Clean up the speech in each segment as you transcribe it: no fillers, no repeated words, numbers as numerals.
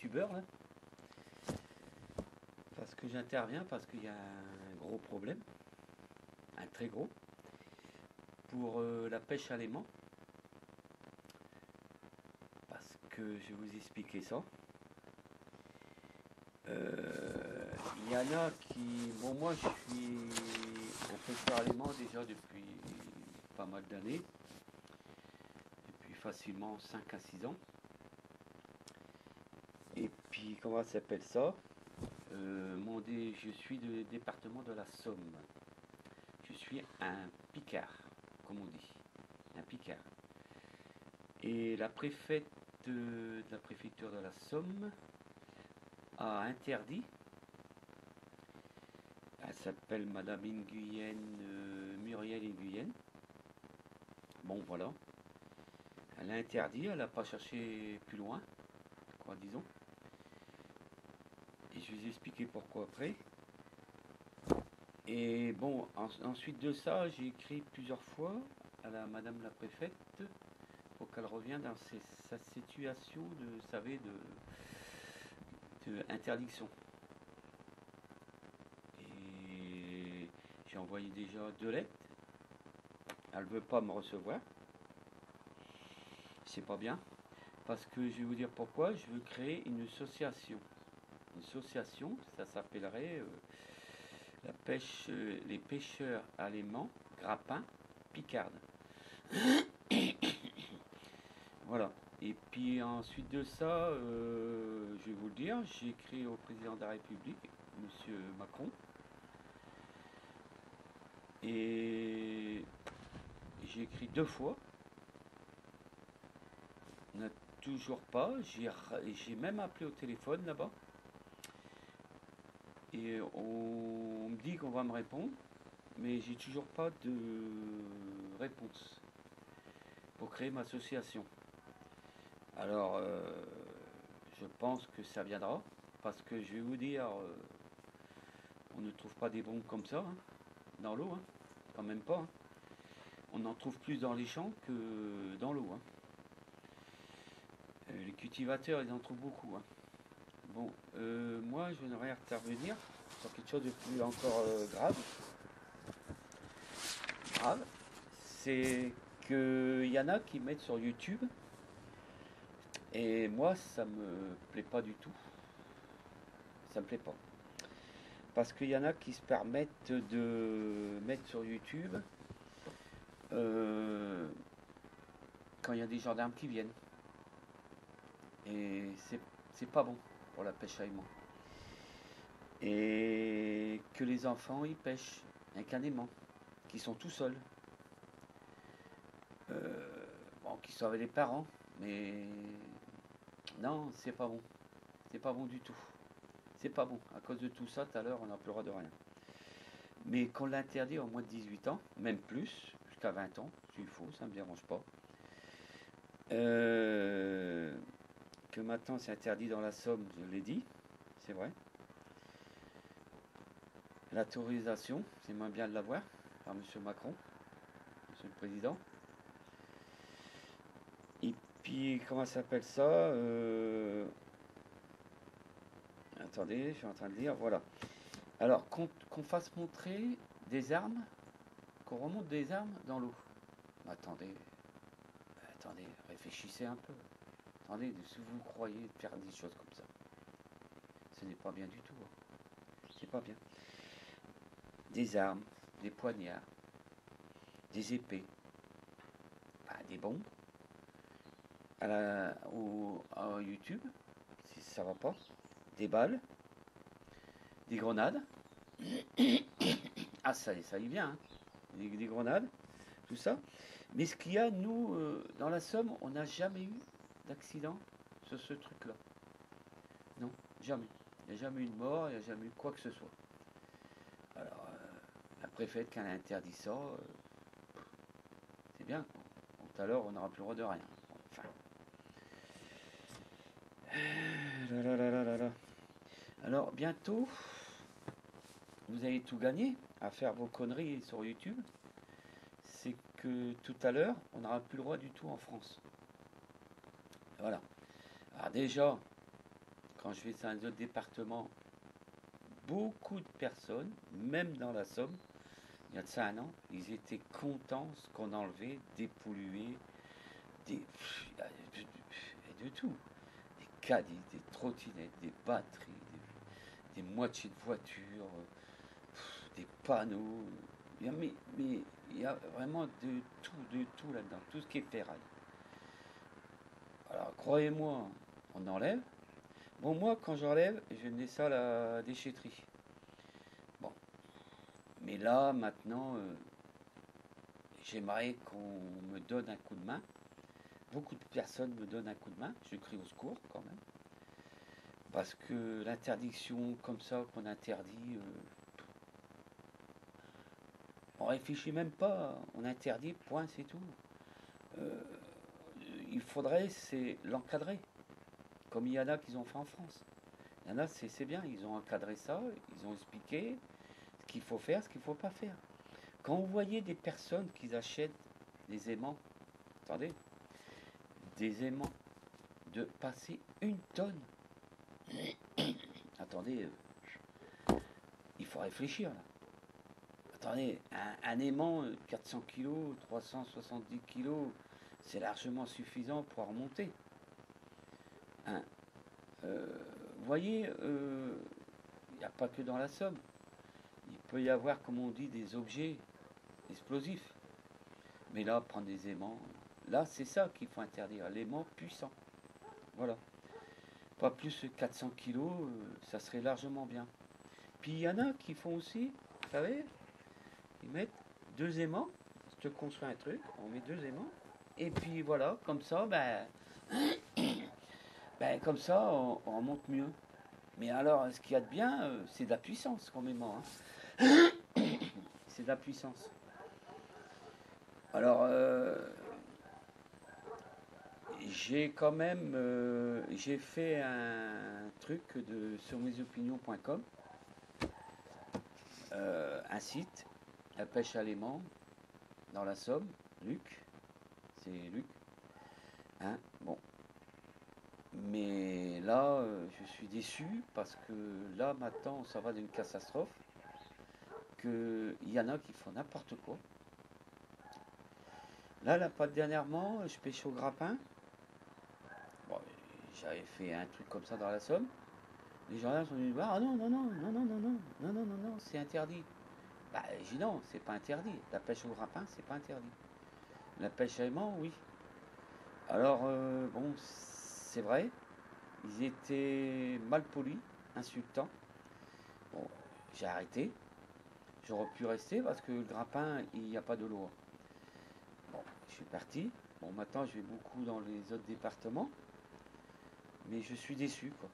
youtubeurs là, parce que j'interviens, parce qu'il y a un gros problème, un très gros, pour la pêche à l'aimant, parce que je vais vous expliquer ça. Il y en a qui... Bon, moi, je suis un pêcheur à l'aimant déjà depuis pas mal d'années, depuis facilement 5 à 6 ans. Et puis, comment ça s'appelle ça? Je suis du département de la Somme. Je suis un picard, comme on dit. Un picard. Et la préfète de la préfecture de la Somme a interdit. Elle s'appelle Madame Muriel Nguyen. Bon, voilà. Elle a interdit, elle n'a pas cherché plus loin, quoi, disons. Et je vais vous expliquer pourquoi après. Et bon, ensuite de ça, j'ai écrit plusieurs fois à la Madame la préfète pour qu'elle revienne dans sa situation de, vous savez, de interdiction. Et j'ai envoyé déjà 2 lettres. Elle ne veut pas me recevoir. C'est pas bien. Parce que je vais vous dire pourquoi. Je veux créer une association. Une association, ça s'appellerait la pêche, les pêcheurs à l'aimant, grappin, picarde. Voilà. Et puis ensuite de ça, je vais vous le dire, j'ai écrit au président de la République, Monsieur Macron. Et j'ai écrit 2 fois. On n'a toujours pas. J'ai même appelé au téléphone là-bas. Et on me dit qu'on va me répondre. Mais j'ai toujours pas de réponse pour créer ma association. Alors, je pense que ça viendra. Parce que je vais vous dire, on ne trouve pas des bombes comme ça, hein, dans l'eau. Hein, quand même pas. Hein. On en trouve plus dans les champs que dans l'eau. Hein. Les cultivateurs, ils en trouvent beaucoup. Hein. Bon, moi, je voudrais intervenir sur quelque chose de plus encore grave. C'est qu'il y en a qui mettent sur YouTube. Et moi, ça me plaît pas du tout. Ça me plaît pas. Parce qu'il y en a qui se permettent de mettre sur YouTube quand il y a des gendarmes qui viennent. Et c'est pas bon pour la pêche à aimant. Et que les enfants ils pêchent avec un aimant, qui sont tout seuls. Bon, qui sont avec les parents, mais non, c'est pas bon. C'est pas bon du tout. C'est pas bon. À cause de tout ça, tout à l'heure, on n'en pleura de rien. Mais qu'on l'interdit au moins de 18 ans, même plus, jusqu'à 20 ans, s'il faut, ça ne me dérange pas. Que maintenant c'est interdit dans la Somme, je l'ai dit, c'est vrai. L'autorisation, c'est moins bien de l'avoir par M. Macron, M. le Président. Et puis, comment ça s'appelle ça Attendez, je suis en train de lire, voilà. Alors, qu'on fasse montrer des armes, qu'on remonte des armes dans l'eau. Attendez, réfléchissez un peu. Attendez, si vous croyez faire des choses comme ça, ce n'est pas bien du tout. Hein. C'est pas bien. Des armes, des poignards, des épées, des bombes, à YouTube, si ça va pas, des balles, des grenades. Ah, ça y vient, hein. Des grenades, tout ça. Mais ce qu'il y a, nous, dans la Somme, on n'a jamais eu d'accident sur ce truc-là. Non, jamais. Il n'y a jamais eu de mort, il n'y a jamais eu quoi que ce soit. Alors, la préfète, quand elle a interdit ça, c'est bien. Donc, tout à l'heure, on n'aura plus le droit de rien. Enfin. Alors, bientôt, vous allez tout gagner à faire vos conneries sur YouTube. C'est que tout à l'heure, on n'aura plus le droit du tout en France. Voilà. Alors déjà, quand je vais dans un autre département, beaucoup de personnes, même dans la Somme, il y a de ça un an, ils étaient contents ce qu'on enlevait, dépolluer, de tout. Des caddies, des trottinettes, des batteries, des moitiés de voitures, des panneaux. Mais il y a vraiment de tout là-dedans, tout ce qui est ferraille. Alors croyez-moi, on enlève. Bon, moi, quand j'enlève, je mets ça à la déchetterie. Bon, mais là, maintenant, j'aimerais qu'on me donne un coup de main. Beaucoup de personnes me donnent un coup de main. Je crie au secours quand même. Parce que l'interdiction comme ça qu'on interdit, on réfléchit même pas. On interdit, point, c'est tout. Euh, il faudrait, c'est l'encadrer. Comme il y en a qui ont fait en France. Il y en a, c'est bien, ils ont encadré ça, ils ont expliqué ce qu'il faut faire, ce qu'il ne faut pas faire. Quand vous voyez des personnes qui achètent des aimants, attendez, des aimants de passer une tonne, attendez, il faut réfléchir là. Attendez, un aimant 400 kg, 370 kg, c'est largement suffisant pour remonter. Hein, vous voyez, il n'y a pas que dans la Somme. Il peut y avoir, comme on dit, des objets explosifs. Mais là, prendre des aimants, là, c'est ça qu'il faut interdire, l'aimant puissant. Voilà. Pas plus de 400 kilos, ça serait largement bien. Puis il y en a qui font aussi, vous savez, ils mettent deux aimants. Je te construis un truc, on met deux aimants. Et puis voilà, comme ça, comme ça, on monte mieux. Mais alors, ce qu'il y a de bien, c'est de la puissance comme aimant. Hein. C'est de la puissance. Alors, j'ai quand même j'ai fait un truc sur mesopinions.com, un site, la pêche à l'aimant dans la Somme, Luc, c'est Luc, hein, bon. Mais là, je suis déçu parce que là maintenant, ça va d'une catastrophe, qu'il y en a qui font n'importe quoi. Là, pas dernièrement, je pêche au grappin. Bon, j'avais fait un truc comme ça dans la Somme. Les gens sont venus me voir, ah non, non, non, non, non, non, non, non, non, non, non, c'est interdit. Bah, j'ai dit non, c'est pas interdit. La pêche au grappin, c'est pas interdit. La pêche à aimant, oui. Alors, bon, c'est vrai, ils étaient mal polis, insultants. Bon, j'ai arrêté. J'aurais pu rester parce que le grappin, il n'y a pas de l'eau. Bon, je suis parti. Bon, maintenant, je vais beaucoup dans les autres départements. Mais je suis déçu, quoi.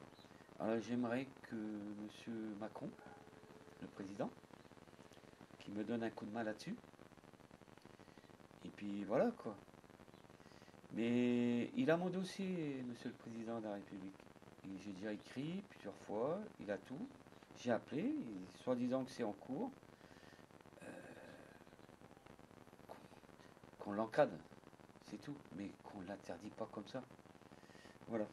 Alors, j'aimerais que M. Macron, le président, qui me donne un coup de main là-dessus. Et puis voilà, quoi. Mais il a mon dossier, Monsieur le Président de la République. J'ai déjà écrit plusieurs fois, il a tout. J'ai appelé, soi-disant que c'est en cours, qu'on l'encadre, c'est tout, mais qu'on ne l'interdit pas comme ça. Voilà.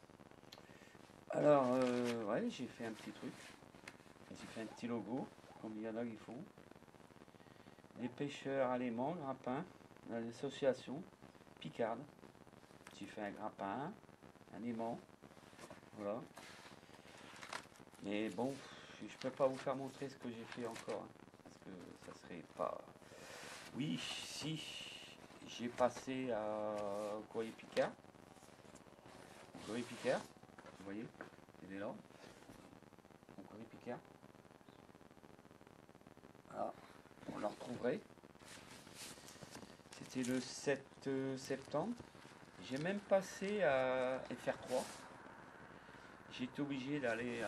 Alors, ouais, j'ai fait un petit truc. J'ai fait un petit logo, comme il y en a qui font. Les pêcheurs à l'aimant, grappin, l'association Picarde. J'ai fait un grappin, un aimant, voilà. Mais bon, je peux pas vous faire montrer ce que j'ai fait encore, hein, parce que ça serait pas. Oui, si, j'ai passé au courrier Picard. Au courrier Picard, vous voyez, il est là. Au courrier Picard. Voilà, on le retrouverait. C'était le 7 septembre. J'ai même passé à FR3. J'étais obligé d'aller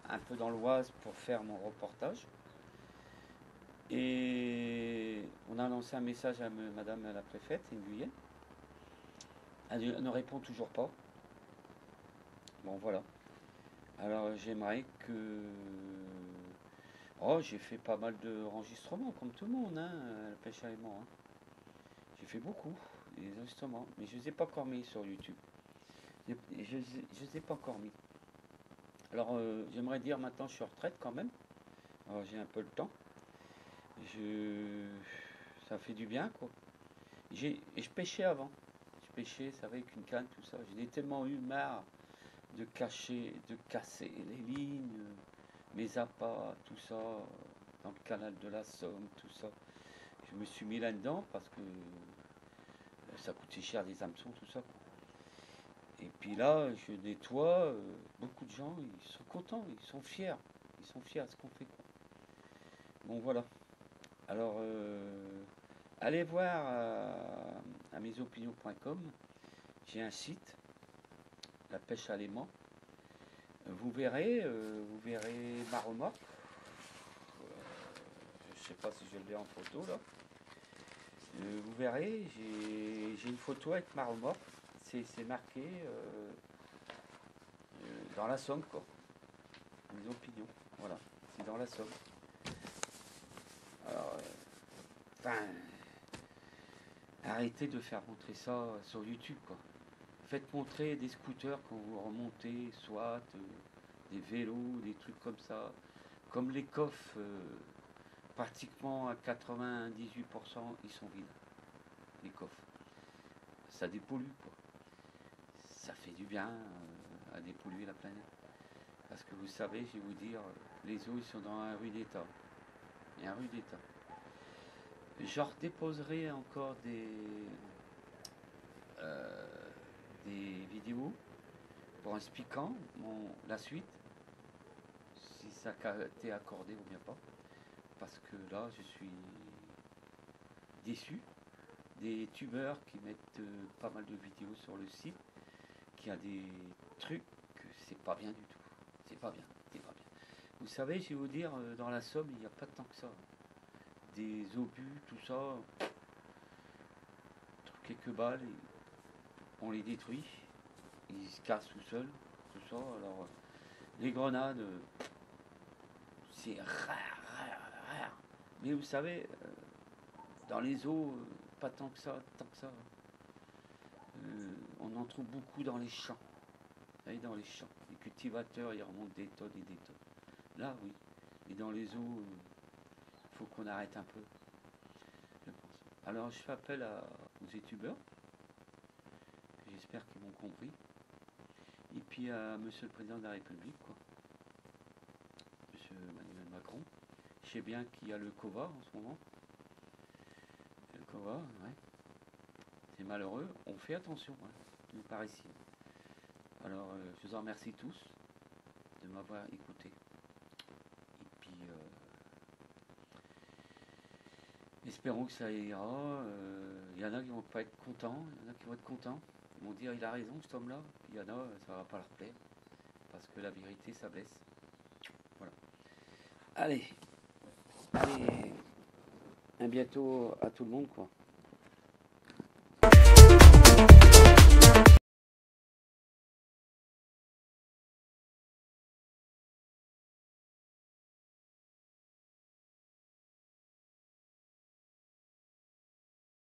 un peu dans l'Oise pour faire mon reportage. Et on a lancé un message à madame la préfète, Nguyen. Elle ne répond toujours pas. Bon, voilà. Alors, j'aimerais que. Oh, j'ai fait pas mal d'enregistrements, comme tout le monde, hein, la pêche à l'aimant. Hein. J'ai fait beaucoup, des enregistrements, mais je ne les ai pas encore mis sur YouTube. Je ne les ai pas encore mis. Alors, j'aimerais dire maintenant, je suis en retraite quand même. Alors, j'ai un peu le temps. Je... Ça fait du bien, quoi. Et je pêchais avant. Je pêchais, ça avec une canne, tout ça. J'ai tellement eu marre de casser les lignes, mes appâts, tout ça, dans le canal de la Somme, tout ça. Je me suis mis là-dedans parce que ça coûtait cher des hameçons, tout ça, quoi. Et puis là, je nettoie. Beaucoup de gens, ils sont contents, ils sont fiers. Ils sont fiers de ce qu'on fait, quoi. Bon, voilà. Alors, allez voir à mesopinions.com. J'ai un site, la pêche à l'aimant. Vous verrez ma remorque. Je ne sais pas si je l'ai en photo là. Vous verrez, j'ai une photo avec ma remorque. C'est marqué dans la Somme, quoi. Les opinions. Voilà, c'est dans la Somme. Alors, enfin, arrêtez de faire montrer ça sur YouTube, quoi. Faites montrer des scooters quand vous remontez, soit des vélos, des trucs comme ça. Comme les coffres, pratiquement à 98%, ils sont vides, les coffres. Ça dépollue, quoi. Ça fait du bien à dépolluer la planète. Parce que vous savez, je vais vous dire, les eaux, ils sont dans un rude état. Il y a un rude état. Je redéposerai encore des vidéos pour expliquant la suite, si ça a été accordé ou bien pas. Parce que là, je suis déçu des tubeurs qui mettent pas mal de vidéos sur le site, qui a des trucs que c'est pas bien du tout. C'est pas bien, c'est pas bien. Vous savez, je vais vous dire, dans la Somme, il n'y a pas tant que ça. Des obus, tout ça, quelques balles, on les détruit, ils se cassent tout seuls, tout ça. Alors, les grenades, c'est rare, rare, rare. Mais vous savez, dans les eaux, pas tant que ça, tant que ça. On en trouve beaucoup dans les champs. Vous voyez, dans les champs. Les cultivateurs, ils remontent des tonnes et des tonnes. Là, oui. Et dans les eaux, il faut qu'on arrête un peu, je pense. Alors, je fais appel aux youtubeurs. J'espère qu'ils m'ont compris. Et puis à Monsieur le Président de la République, quoi. Monsieur Emmanuel Macron. Je sais bien qu'il y a le COVA en ce moment. Le COVA, ouais. C'est malheureux. On fait attention, hein, par ici. Alors, je vous en remercie tous de m'avoir écouté. Et puis, espérons que ça ira. Il y en a qui vont pas être contents, il y en a qui vont être contents. Ils vont dire il a raison cet homme-là. Puis il y en a, ça va pas leur plaire. Parce que la vérité, ça blesse. Voilà. Allez, à bientôt à tout le monde, quoi.